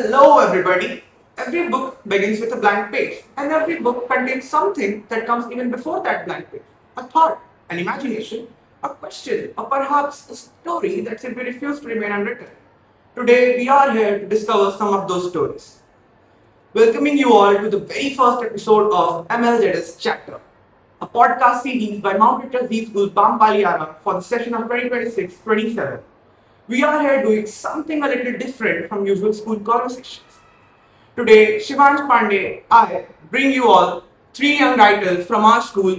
Hello, everybody. Every book begins with a blank page, and every book contains something that comes even before that blank page: a thought, an imagination, a question, or perhaps a story that simply refused to remain unwritten. Today, we are here to discover some of those stories. Welcoming you all to the very first episode of MLZS Chapter, a podcast series by Mount Litera Zee School Bampali Ara for the session of 2026-27. We are here doing something a little different from usual school conversations. Today, Shivansh Pandey, I bring you all three young writers from our school,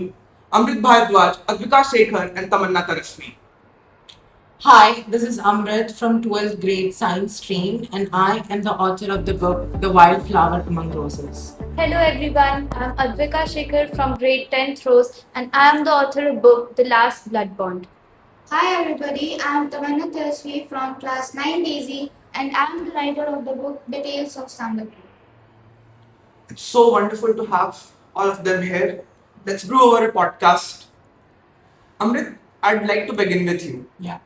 Amrit Bhardwaj, Advika Shekhar, and Tamanna Tarasvi. Hi, this is Amrit from 12th grade science stream, and I am the author of the book The Wildflower Among Roses. Hello everyone, I'm Advika Shekhar from grade 10th Rose and I am the author of book The Last Blood Bond. Hi everybody, I am Tamanna Tarasvi from class 9 Daisy and I am the writer of the book The Tales of Sandalwood. It's so wonderful to have all of them here. Let's brew over a podcast. Amrit, I'd like to begin with you. Yeah.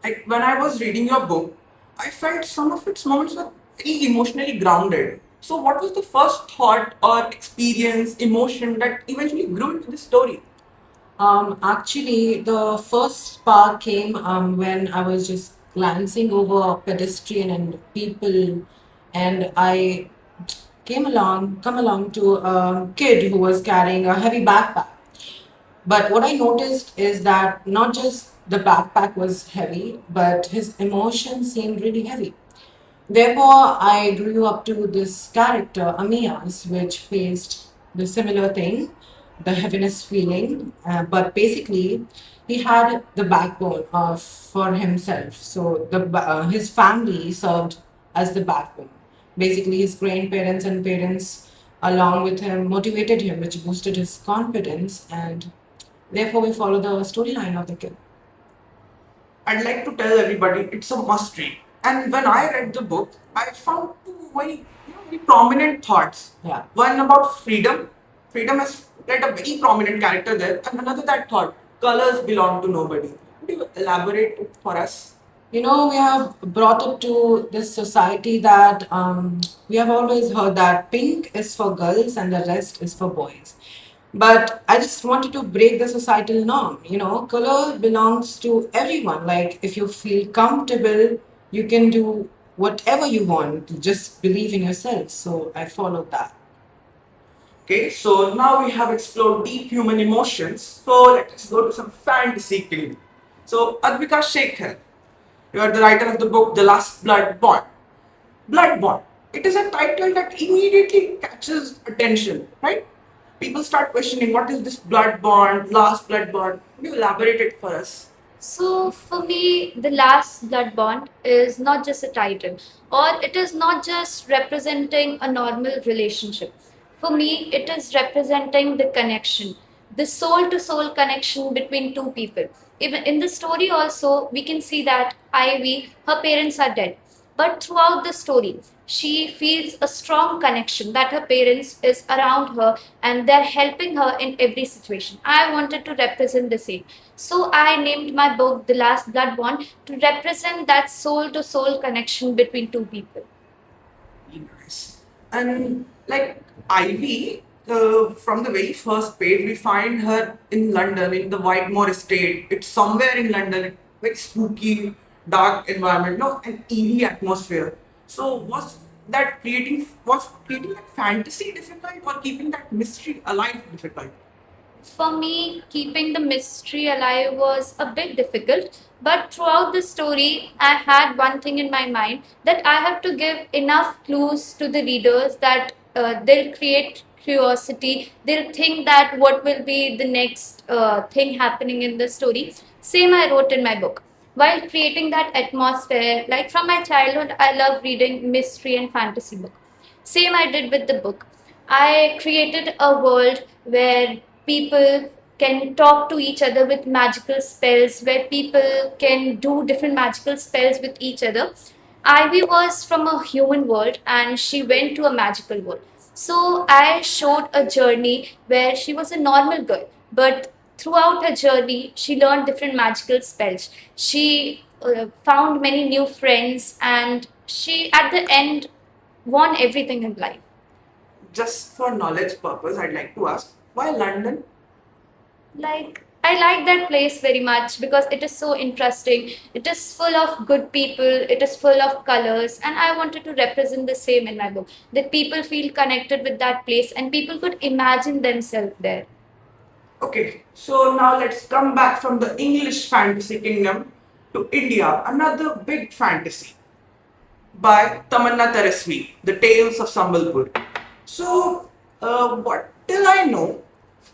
Like when I was reading your book, I felt some of its moments were very emotionally grounded. So, what was the first thought or experience, emotion that eventually grew into the story? Actually, the first spark came when I was just glancing over pedestrian and people, and I come along to a kid who was carrying a heavy backpack. But what I noticed is that not just the backpack was heavy, but his emotions seemed really heavy. Therefore, I grew up to this character, Amias, which faced the similar thing, the heaviness feeling, but basically, he had the backbone of for himself. So his family served as the backbone. Basically, his grandparents and parents, along with him, motivated him, which boosted his confidence, and therefore we follow the storyline of the kid. I'd like to tell everybody it's a must read. And when I read the book, I found two very prominent thoughts. Yeah. One about freedom. Freedom has played a very prominent character there. And another that thought, colors belong to nobody. Could you elaborate it for us? You know, we have brought it to this society that we have always heard that pink is for girls and the rest is for boys. But I just wanted to break the societal norm. You know, color belongs to everyone. Like, if you feel comfortable, you can do whatever you want. Just believe in yourself. So I followed that. Okay, so now we have explored deep human emotions. So let us go to some fantasy killing. So Advika Shekhar, you are the writer of the book The Last Blood Bond. Blood Bond. It is a title that immediately catches attention, right? People start questioning what is this blood bond, last blood bond. Could you elaborate it for us? So for me, The Last Blood Bond is not just a title or it is not just representing a normal relationship. For me, it is representing the connection, the soul to soul connection between two people. Even in the story also, we can see that Ivy, her parents are dead. But throughout the story, she feels a strong connection that her parents is around her and they're helping her in every situation. I wanted to represent the same. So I named my book The Last Blood Bond to represent that soul to soul connection between two people. Very nice. And like Ivy, from the very first page, we find her in London, in the Whitemore estate. It's somewhere in London, very spooky, dark environment, no, an eerie atmosphere. So was creating that fantasy difficult or keeping that mystery alive difficult? For me, keeping the mystery alive was a bit difficult, but throughout the story, I had one thing in my mind that I have to give enough clues to the readers that they'll create curiosity, they'll think that what will be the next thing happening in the story. Same I wrote in my book. While creating that atmosphere, like from my childhood, I love reading mystery and fantasy book. Same I did with the book. I created a world where people can talk to each other with magical spells, where people can do different magical spells with each other. Ivy was from a human world and she went to a magical world. So I showed a journey where she was a normal girl, but throughout her journey, she learned different magical spells. She found many new friends, and she, at the end, won everything in life. Just for knowledge purpose, I'd like to ask, why London? Like, I like that place very much because it is so interesting. It is full of good people, it is full of colors, and I wanted to represent the same in my book. That people feel connected with that place and people could imagine themselves there. Okay, so now let's come back from the English fantasy kingdom to India, another big fantasy by Tamanna Teresvi, The Tales of Sambalpur. So, what till I know,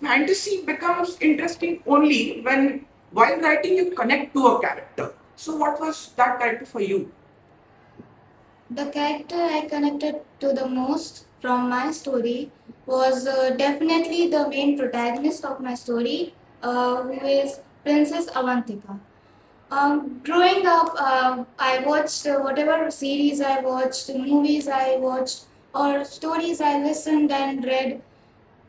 fantasy becomes interesting only when while writing you connect to a character. So, what was that character for you? The character I connected to the most from my story was definitely the main protagonist of my story, who is Princess Avantika. Growing up, I watched whatever series I watched, movies I watched, or stories I listened and read.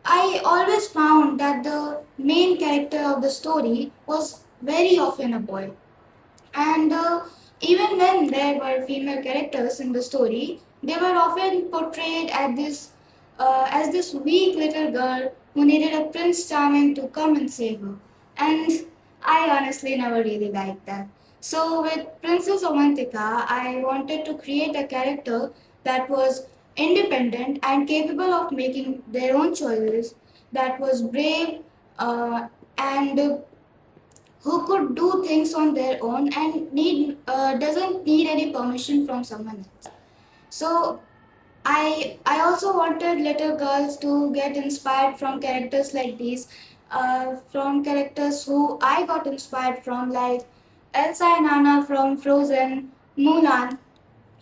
I always found that the main character of the story was very often a boy. And even when there were female characters in the story, they were often portrayed as this weak little girl who needed a Prince Charming to come and save her. And I honestly never really liked that. So with Princess Avantika, I wanted to create a character that was independent and capable of making their own choices, that was brave and who could do things on their own and doesn't need any permission from someone else. So I also wanted little girls to get inspired from characters like these, from characters who I got inspired from, like Elsa and Anna from Frozen, Mulan,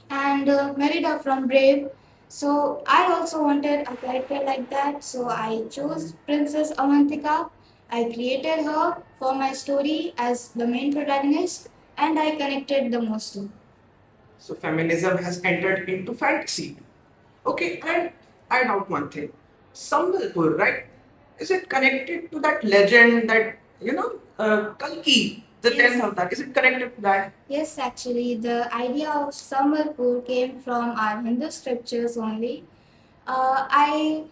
and Merida from Brave. So I also wanted a character like that. So I chose Princess Avantika. I created her for my story as the main protagonist, and I connected the most to her. So, feminism has entered into fantasy. Okay, and I doubt one thing. Sambalpur, right? Is it connected to that legend that, Kalki, the Yes. 10th avatar? Is it connected to that? Yes, actually, the idea of Sambalpur came from our Hindu scriptures only. I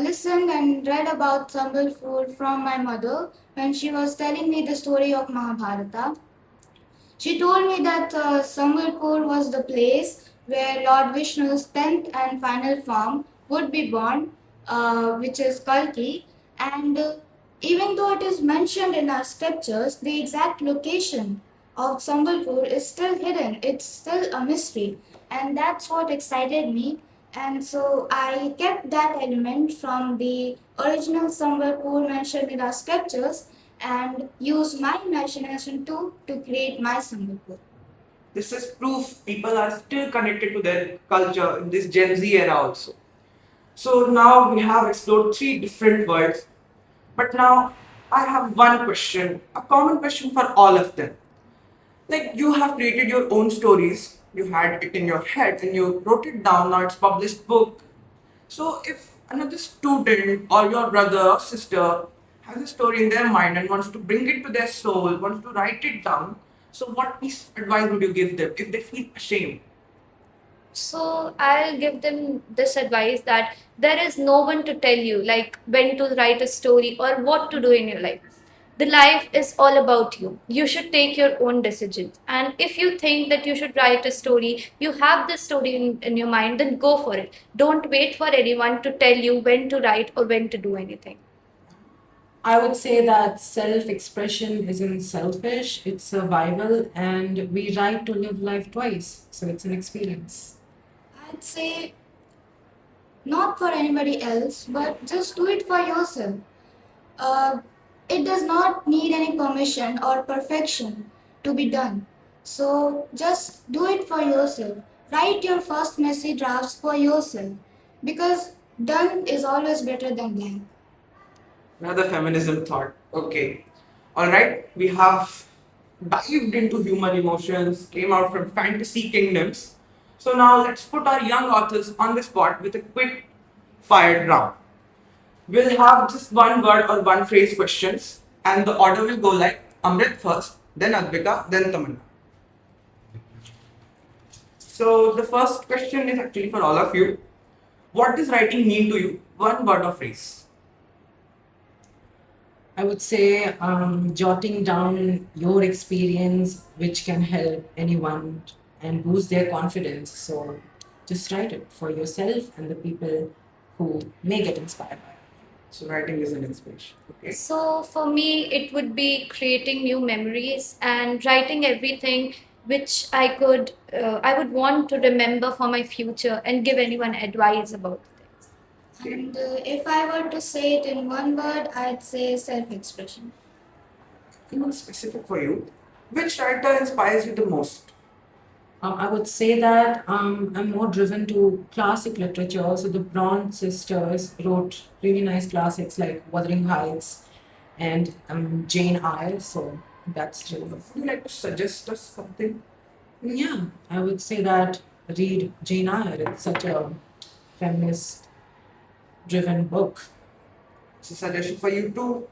listened and read about Sambalpur from my mother when she was telling me the story of Mahabharata. She told me that Sambalpur was the place where Lord Vishnu's 10th and final form would be born, which is Kalki. And even though it is mentioned in our scriptures, the exact location of Sambalpur is still hidden. It's still a mystery. And that's what excited me. And so I kept that element from the original Sambalpur mentioned in our scriptures and use my imagination too to create my Singapore. This is proof people are still connected to their culture in this Gen Z era also. So now we have explored three different worlds, but now I have one question, a common question for all of them. Like you have created your own stories, you had it in your head and you wrote it down, now it's published book. So if another student or your brother or sister has a story in their mind and wants to bring it to their soul, wants to write it down, so what piece of advice would you give them if they feel ashamed? So I'll give them this advice that there is no one to tell you like when to write a story or what to do in your life. The life is all about you. You should take your own decisions. And if you think that you should write a story, you have this story in your mind, then go for it. Don't wait for anyone to tell you when to write or when to do anything. I would say that self expression isn't selfish, it's survival, and we write to live life twice. So it's an experience. I'd say not for anybody else, but just do it for yourself. Uh, it does not need any permission or perfection to be done. So just do it for yourself. Write your first messy drafts for yourself because done is always better than blank. Another feminism thought. Okay. Alright, we have dived into human emotions, came out from fantasy kingdoms. So now let's put our young authors on the spot with a quick fire round. We'll have just one word or one phrase questions, and the order will go like Amrit first, then Advika, then Tamanna. So the first question is actually for all of you. What does writing mean to you? One word or phrase. I would say jotting down your experience, which can help anyone and boost their confidence. So just write it for yourself and the people who may get inspired by it. So writing is an inspiration. Okay. So for me, it would be creating new memories and writing everything which I would want to remember for my future and give anyone advice about things. And if I were to say it in one word, I'd say self expression. Even specific for you. Which writer inspires you the most? I would say that I'm more driven to classic literature. So the Bronte sisters wrote really nice classics like Wuthering Heights and Jane Eyre. So that's really Would you like to suggest us something? yeah. I would say that read Jane Eyre. It's such a feminist-driven book. It's a suggestion for you too.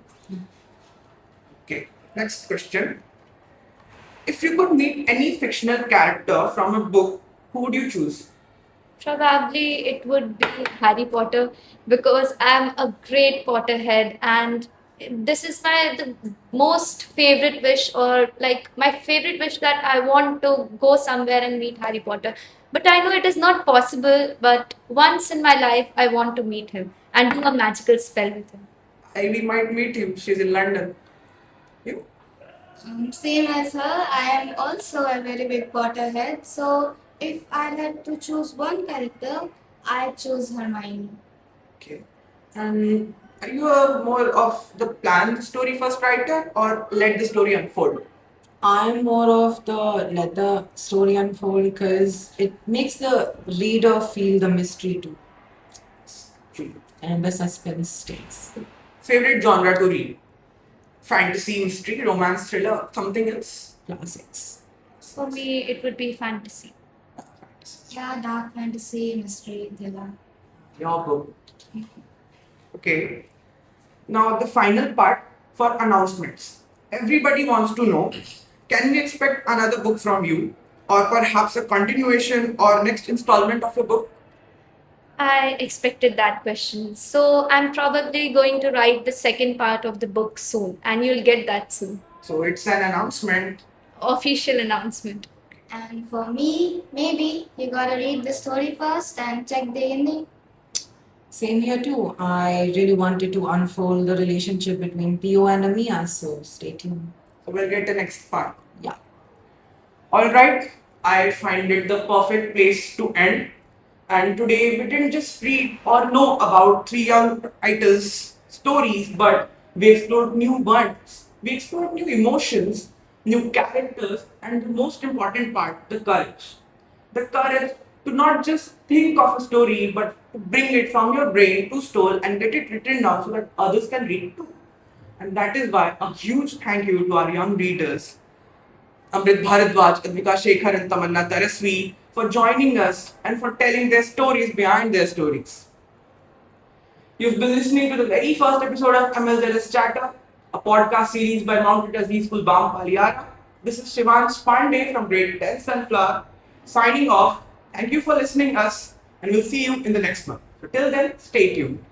Okay. Next question. If you could meet any fictional character from a book, who would you choose? Probably it would be Harry Potter because I'm a great Potterhead and this is my the most favorite wish or like my favorite wish that I want to go somewhere and meet Harry Potter. But I know it is not possible, but once in my life I want to meet him and do a magical spell with him. Ivy might meet him. She's in London. You? Same as her, I am also a very big Potterhead. So if I had to choose one character, I'd choose Hermione. Okay. And are you a more of the planned story first writer or let the story unfold? I'm more of the let the story unfold because it makes the reader feel the mystery too, True. and the suspense stays. Favorite genre to read? Fantasy, mystery, romance, thriller, something else? Classics. For me, it would be fantasy. Fantasy. Yeah, dark fantasy, mystery, thriller. Your book. Okay. Now the final part for announcements. Everybody wants to know, can we expect another book from you? Or perhaps a continuation or next installment of your book? I expected that question. So I'm probably going to write the second part of the book soon, and you'll get that soon. So it's an announcement. Official announcement. And for me, maybe you gotta read the story first and check the ending. Same here too. I really wanted to unfold the relationship between Pio and Amia, so stay tuned. So we'll get the next part. Yeah. Alright, I find it the perfect place to end. And today we didn't just read or know about three young writers' stories, but we explored new words, we explored new emotions, new characters, and the most important part, the courage. The courage to not just think of a story, but to bring it from your brain to stone and get it written down so that others can read it too. And that is why a huge thank you to our young readers, Amrit Bharadwaj, Advika Shekhar, and Tamanna Tarasvi, for joining us and for telling their stories behind their stories. You've been listening to the very first episode of MLZS Chatter, a podcast series by Litera Zee School Bampali Ara. This is Shivansh Pandey from Grade 10 Sunflower, signing off. Thank you for listening us, and we'll see you in the next one. So till then, stay tuned.